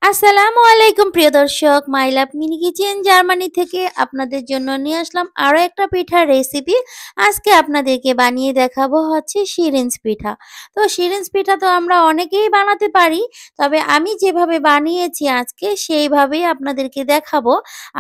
আসসালামু আলাইকুম প্রিয় দর্শক, মাই লাভ মিনি কিচেন জার্মানি থেকে আপনাদের জন্য নিয়ে আসলাম আরো একটা পিঠার রেসিপি। আজকে আপনাদেরকে বানিয়ে দেখাবো হচ্ছে শিরিঞ্জ পিঠা। তো শিরিঞ্জ পিঠা তো আমরা অনেকেই বানাতে পারি, তবে আমি যেভাবে বানিয়েছি আজকে সেইভাবেই আপনাদেরকে দেখাবো।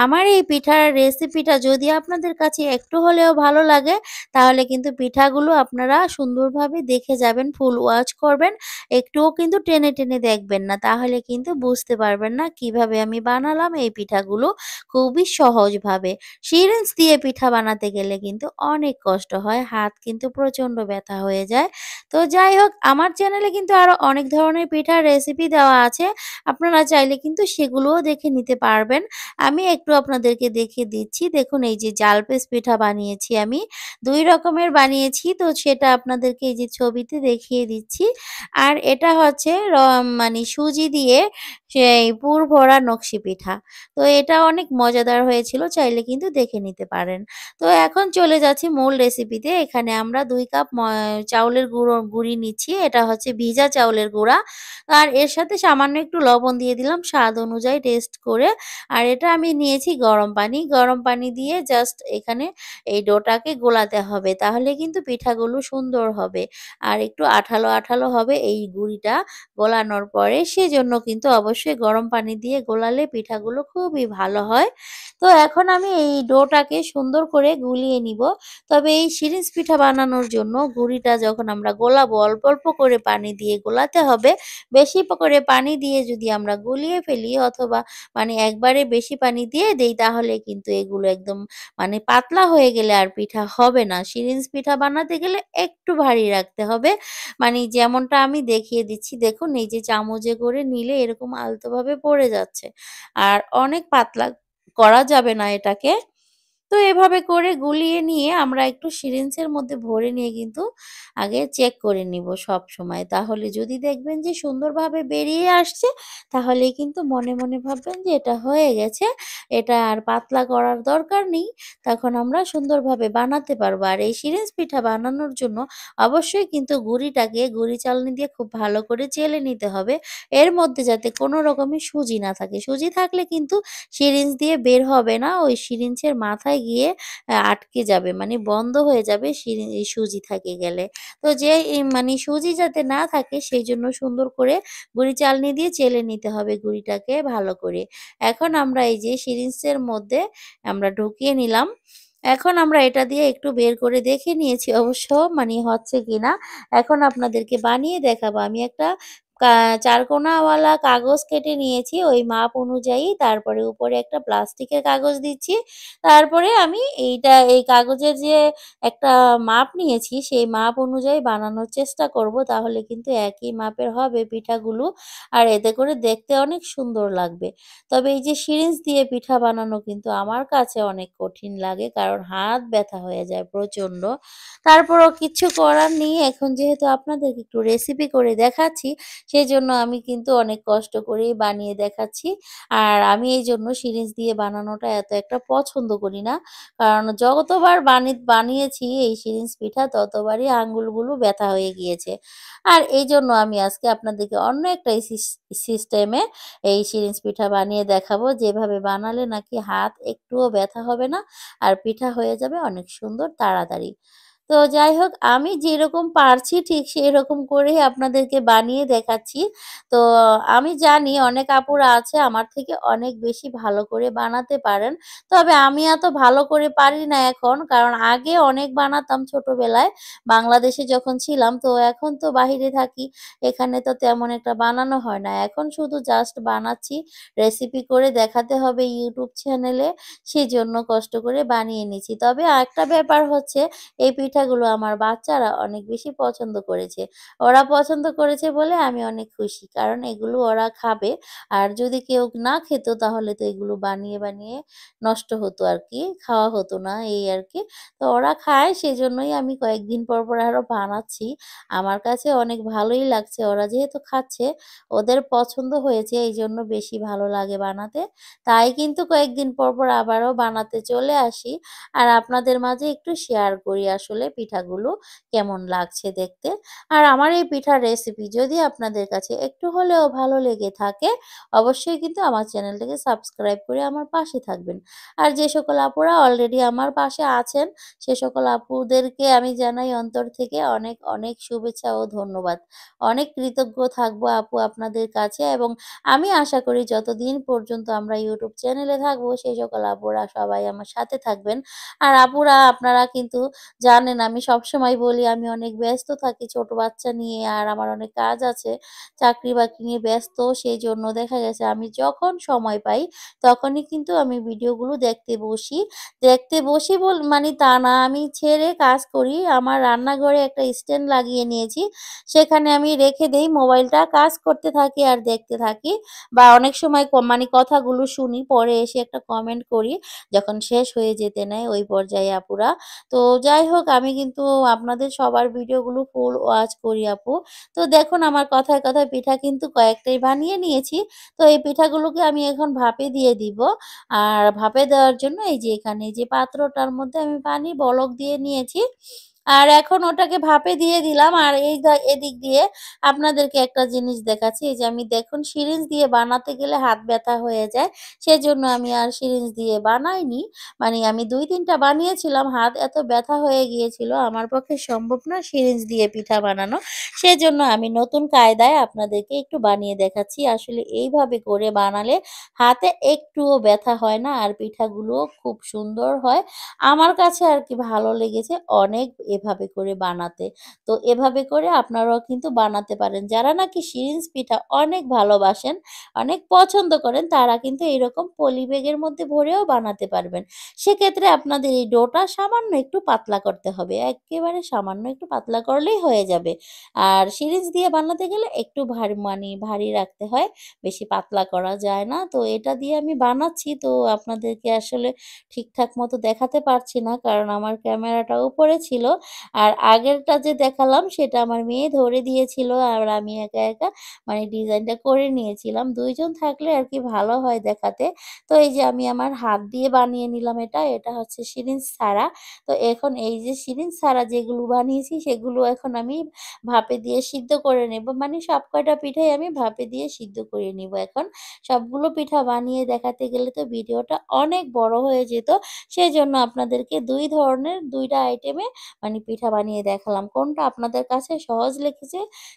আমার এই পিঠার রেসিপিটা যদি আপনাদের কাছে একটু হলেও ভালো লাগে, তাহলে কিন্তু পিঠাগুলো আপনারা সুন্দরভাবে দেখে যাবেন, ফুল ওয়াচ করবেন, একটুও কিন্তু টেনে টেনে দেখবেন না, তাহলে কিন্তু বুঝতে পারবেন না কিভাবে আমি বানালাম এই পিঠাগুলো খুবই সহজভাবে। সিরিঞ্জ দিয়ে পিঠা বানাতে গেলে কিন্তু অনেক কষ্ট হয়, হাত কিন্তু প্রচণ্ড ব্যথা হয়ে যায়। তো যাই হোক, আমার চ্যানেলে কিন্তু আরও অনেক ধরনের পিঠার রেসিপি দেওয়া আছে, আপনারা চাইলে কিন্তু সেগুলোও দেখে নিতে পারবেন। আমি একটু আপনাদেরকে দেখিয়ে দিচ্ছি। দেখুন, এই যে জালপেস পিঠা বানিয়েছি আমি, ২ রকমের বানিয়েছি, তো সেটা আপনাদেরকে এই যে ছবিতে দেখিয়ে দিচ্ছি। আর এটা হচ্ছে মানে সুজি দিয়ে সেই পুর ভরা নকশি পিঠা। তো এটা অনেক মজাদার হয়েছিল, চাইলে কিন্তু দেখে নিতে পারেন। তো এখন চলে যাচ্ছি মূল রেসিপিতে। এখানে আমরা ২ কাপ চাউলের গুঁড়ি নিচ্ছি। এটা হচ্ছে ভিজা চাউলের গুঁড়া। আর এর সাথে সামান্য একটু লবণ দিয়ে দিলাম স্বাদ অনুযায়ী টেস্ট করে। আর এটা আমি নিয়েছি গরম পানি। গরম পানি দিয়ে জাস্ট এখানে এই ডোটাকে গোলাতে হবে। তাহলে কিন্তু পিঠাগুলো সুন্দর হবে। আর একটু আঠালো, আঠালো হবে এই গুঁড়িটা গোলানোর পরে। সেজন্য কিন্তু অবশ্যই গরম পানি দিয়ে গোলালে পিঠাগুলো খুবই ভালো হয়। তো এখন আমি এই ডোটাকে সুন্দর করে গুলিয়ে নিব। তবে এই সিরিঞ্জ পিঠা বানানোর জন্য গুঁড়িটা যখন আমরা গোলাবো, অল্প, অল্প করে পানি দিয়ে গোলাতে হবে। বেশি করে পানি দিয়ে যদি আমরা গুলিয়ে ফেলি, অথবা মানে একবারে বেশি পানি দিয়ে দেই, তাহলে কিন্তু এগুলো একদম মানে পাতলা হয়ে গেলে আর পিঠা হবে না। সিরিঞ্জ পিঠা বানাতে গেলে একটু ভারী রাখতে হবে। মানে যেমনটা আমি দেখিয়ে দিচ্ছি, দেখুন এই যে চামচে করে নিলে এরকম আলতোভাবে পড়ে যাচ্ছে। আর অনেক পাতলা করা যাবে না এটাকে। তো এভাবে করে গুলিয়ে নিয়ে আমরা একটু সিরিঞ্জের মধ্যে ভরে নিয়ে কিন্তু আগে চেক করে নিব সবসময়। তাহলে যদি দেখবেন যে সুন্দরভাবে বেরিয়ে আসছে, তাহলেই কিন্তু মনে, মনে ভাববেন যে এটা হয়ে গেছে। এটা আর পাতলা করার দরকার নেই। তখন আমরা সুন্দরভাবে বানাতে পারবো। আর এই সিরিঞ্জ পিঠা বানানোর জন্য অবশ্যই কিন্তু গুঁড়িটাকে গুঁড়ি চালনি দিয়ে খুব ভালো করে চেলে নিতে হবে। এর মধ্যে যাতে কোনো রকমের সুজি না থাকে। সুজি থাকলে কিন্তু সিরিঞ্জ দিয়ে বের হবে না। ওই সিরিঞ্জের মাথায় গিয়ে আটকে যাবে। মানে বন্ধ হয়ে যাবে এই সুজি থেকে গেলে। তো যে মানে সুজি যাতে না থাকে, সেইজন্য সুন্দর করে গুঁড়ি চালনি দিয়ে চেলে নিতে হবে গুঁড়িটাকে ভালো করে। এখন আমরা এই যে সিরিঞ্জের মধ্যে আমরা ঢুকিয়ে নিলাম। এখন আমরা এটা দিয়ে একটু বের করে দেখে নিয়েছি অবশ্য, মানে হচ্ছে কিনা। এখন আপনাদেরকে বানিয়ে দেখাবো। আমি একটা কা চারকোনাওয়ালা কাগজ কেটে নিয়েছি ওই মাপ অনুযায়ী। তারপরে উপরে একটা প্লাস্টিকের কাগজ দিচ্ছি। তারপরে আমি এই কাগজের যে একটা মাপ নিয়েছি, সেই মাপ অনুযায়ী বানানোর চেষ্টা করব। তাহলে কিন্তু একই মাপের হবে পিঠাগুলো। আর এতে করে দেখতে অনেক সুন্দর লাগবে। তবে এই যে সিরিঞ্জ দিয়ে পিঠা বানানো কিন্তু আমার কাছে অনেক কঠিন লাগে, কারণ হাত ব্যথা হয়ে যায় প্রচণ্ড। তারপরও কিচ্ছু করার নেই। এখন যেহেতু আপনাদেরকে একটু রেসিপি করে দেখাচ্ছি, সেজন্য আমি কিন্তু অনেক কষ্ট করেই বানিয়ে দেখাচ্ছি। আর আমি এইজন্য সিরিঞ্জ দিয়ে বানানোটা এত একটা পছন্দ করি না। কারণ যতবার বানিয়েছি এই সিরিঞ্জ পিঠা, ততবারই আঙ্গুলগুলো ব্যথা হয়ে গিয়েছে। আর এইজন্য আমি আজকে আপনাদেরকে অন্য একটা সিস্টেমে এই সিরিঞ্জ পিঠা বানিয়ে দেখাবো, যেভাবে বানালে নাকি হাত একটুও ব্যথা হবে না, আর পিঠা হয়ে যাবে অনেক সুন্দর তাড়াতাড়ি। তো যাই হোক, আমি যেরকম পারছি ঠিক সেরকম করেই আপনাদেরকে বানিয়ে দেখাচ্ছি। তো আমি জানি অনেক আপুরা আছে আমার থেকে অনেক বেশি ভালো করে বানাতে পারেন। তবে আমি এত ভালো করে পারি না এখন, কারণ আগে অনেক বানাতাম ছোটবেলায় বাংলাদেশে যখন ছিলাম। তো এখন তো বাহিরে থাকি, এখানে তো তেমন একটা বানানো হয় না। এখন শুধু জাস্ট বানাচ্ছি, রেসিপি করে দেখাতে হবে ইউটিউব চ্যানেলে, সেজন্য কষ্ট করে বানিয়ে নিচ্ছি। তবে আরেকটা ব্যাপার হচ্ছে, এই পিঠাগুলো আমার বাচ্চারা অনেক বেশি পছন্দ করেছে। ওরা পছন্দ করেছে বলে আমি অনেক খুশি। কারণ এগুলো ওরা খাবে। আর যদি কেউ না খেত, তাহলে তো এগুলো বানিয়ে, বানিয়ে নষ্ট হতো আরকি। খাওয়া হতো না এই আরকি। তো ওরা খায়, সেজন্যই আমি কয়েকদিন পর, পর আরো বানাচ্ছি। আমার কাছে অনেক ভালোই লাগছে। ওরা যেহেতু খাচ্ছে, ওদের পছন্দ হয়েছে, এইজন্য বেশি ভালো লাগে বানাতে। তাই কিন্তু কয়েকদিন পর, পর আবারও বানাতে চলে আসি। আর আপনাদের মাঝে একটু শেয়ার করি আসলে আসলে পিঠাগুলো কেমন লাগছে দেখতে। আর আমার এই পিঠার রেসিপি যদি আপনাদের কাছে একটু হলেও ভালো লেগে থাকে, অবশ্যই কিন্তু আমার চ্যানেলটাকে সাবস্ক্রাইব করে আমার পাশে থাকবেন। আর যে সকল আপুরা অলরেডি আমার পাশে আছেন, সে সকল আপুদেরকে আমি জানাই অন্তর থেকে অনেক, অনেক শুভেচ্ছা ও ধন্যবাদ। অনেক কৃতজ্ঞ থাকবো আপু আপনাদের কাছে এবং আমি আশা করি যতদিন পর্যন্ত আমরা ইউটিউব চ্যানেলে থাকবো, সেই সকল আপুরা সবাই আমার সাথে থাকবেন। আর আপুরা আপনারা কিন্তু জানেন আমি সবসময় বলি আমি অনেক ব্যস্ত থাকি ছোট বাচ্চা নিয়ে আর আমার অনেক কাজ আছে। চাকরি-বাকরি নিয়ে ব্যস্ত সেজন্য দেখা গেছে আমি যখন সময় পাই তখনই কিন্তু আমি ভিডিওগুলো দেখতে বসি। দেখতে বসি মানে তা না আমি ছেড়ে কাজ করি। আমার রান্নাঘরে একটা স্ট্যান্ড লাগিয়ে নিয়েছি। সেখানে আমি রেখে দেই মোবাইলটা কাজ করতে থাকি আর দেখতে থাকি। বা অনেক সময় মানে কথাগুলো শুনি পরে এসে একটা কমেন্ট করি। যখন শেষ হয়ে যেতে নেয় ওই পর্যায়ে আপুরা। তো যাই হোক আমি কিন্তু আপনাদের সবার ভিডিওগুলো ফুল ওয়াচ করি আপু। তো দেখুন আমার কথায়, কথায় পিঠা কিন্তু কয়েকটাই বানিয়ে নিয়েছি। তো এই পিঠাগুলোকে আমি এখন ভাপে দিয়ে দিব। আর ভাপে দেওয়ার জন্য এই যে এখানে এই যে পাত্রটার মধ্যে আমি পানি বলক দিয়ে নিয়েছি। আর এখন ওটাকে ভাপে দিয়ে দিলাম। আর এদিক দিয়ে আপনাদেরকে একটা জিনিস দেখাচ্ছি। এই যে আমি দেখুন সিরিঞ্জ দিয়ে বানাতে গেলে হাত ব্যথা হয়ে যায়। সেজন্য আমি আর সিরিঞ্জ দিয়ে বানাইনি। মানে আমি ২-৩ টা বানিয়েছিলাম। হাত এত ব্যথা হয়ে গিয়েছিল আমার পক্ষে সম্ভব না সিরিঞ্জ দিয়ে পিঠা বানানো। সেজন্য আমি নতুন কায়দায় আপনাদেরকে একটু বানিয়ে দেখাচ্ছি। আসলে এইভাবে করে বানালে হাতে একটুও ব্যথা হয় না আর পিঠাগুলোও খুব সুন্দর হয়। আমার কাছে আর কি ভালো লেগেছে অনেক এভাবে করে বানাতে। তো এভাবে করে আপনারাও কিন্তু বানাতে পারেন। যারা নাকি সিরিঞ্জ পিঠা অনেক ভালোবাসেন, অনেক পছন্দ করেন তারা কিন্তু এরকম পলি ব্যাগের মধ্যে ভরেও বানাতে পারবেন। সেক্ষেত্রে আপনাদের এই ডোটা সামান্য একটু পাতলা করতে হবে। এক্কেবারে সামান্য একটু পাতলা করলেই হয়ে যাবে। আর সিরিঞ্জ দিয়ে বানাতে গেলে একটু মানে ভারী রাখতে হয়। বেশি পাতলা করা যায় না। তো এটা দিয়ে আমি বানাচ্ছি তো আপনাদেরকে আসলে ঠিকঠাক মতো দেখাতে পারছি না। কারণ আমার ক্যামেরাটা উপরে ছিল। আর আগেরটা যে দেখালাম সেটা আমার মেয়ে ধরে দিয়েছিল আর আমি একা, একা মানে ডিজাইনটা করে নিয়েছিলাম। ২ জন থাকলে আরকি ভালো হয় দেখাতে। তো এই যে আমি আমার হাত দিয়ে বানিয়ে নিলাম এটা। এটা হচ্ছে সিরিঞ্জ ছাড়া। তো এখন এই যে সিরিঞ্জ ছাড়া যেগুলো বানিয়েছি সেগুলো এখন আমি ভাপে দিয়ে সিদ্ধ করে নেব। মানে সব কয়টা পিঠাই আমি ভাপে দিয়ে সিদ্ধ করে নিব এখন। সবগুলো পিঠা বানিয়ে দেখাতে গেলে তো ভিডিওটা অনেক বড় হয়ে যেত। সেজন্য আপনাদেরকে ২ ধরনের ২ টা আইটেমে মানে পিঠা বানিয়ে দেখালাম। কোনটা আপনাদের কাছে সহজ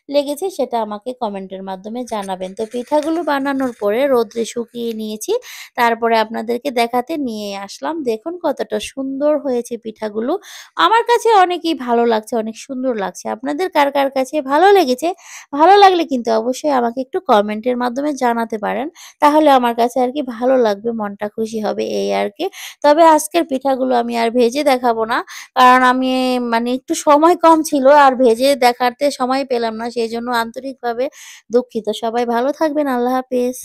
লেগেছে সেটা আমাকে কমেন্টের মাধ্যমে জানাবেন। তো পিঠাগুলো বানানোর পরে রোদ্রে শুকিয়ে নিয়েছি। তারপরে আপনাদেরকে দেখাতে নিয়ে আসলাম। দেখুন কতটা সুন্দর হয়েছে পিঠাগুলো। আমার কাছে অনেকই ভালো লাগছে, অনেক সুন্দর লাগছে। আপনাদের কার, কার কাছে ভালো লেগেছে? ভালো লাগলে কিন্তু অবশ্যই আমাকে একটু কমেন্টের মাধ্যমে জানাতে পারেন। তাহলে আমার কাছে আরকি ভালো লাগবে, মনটা খুশি হবে এই আরকি। তবে আজকের পিঠাগুলো আমি আর ভেজে দেখাবো না। কারণ আমি মানে একটু সময় কম ছিল আর ভেজে দেখাতে সময় পেলাম না। সেজন্য আন্তরিকভাবে দুঃখিত। সবাই ভালো থাকবেন। আল্লাহ হাফেজ।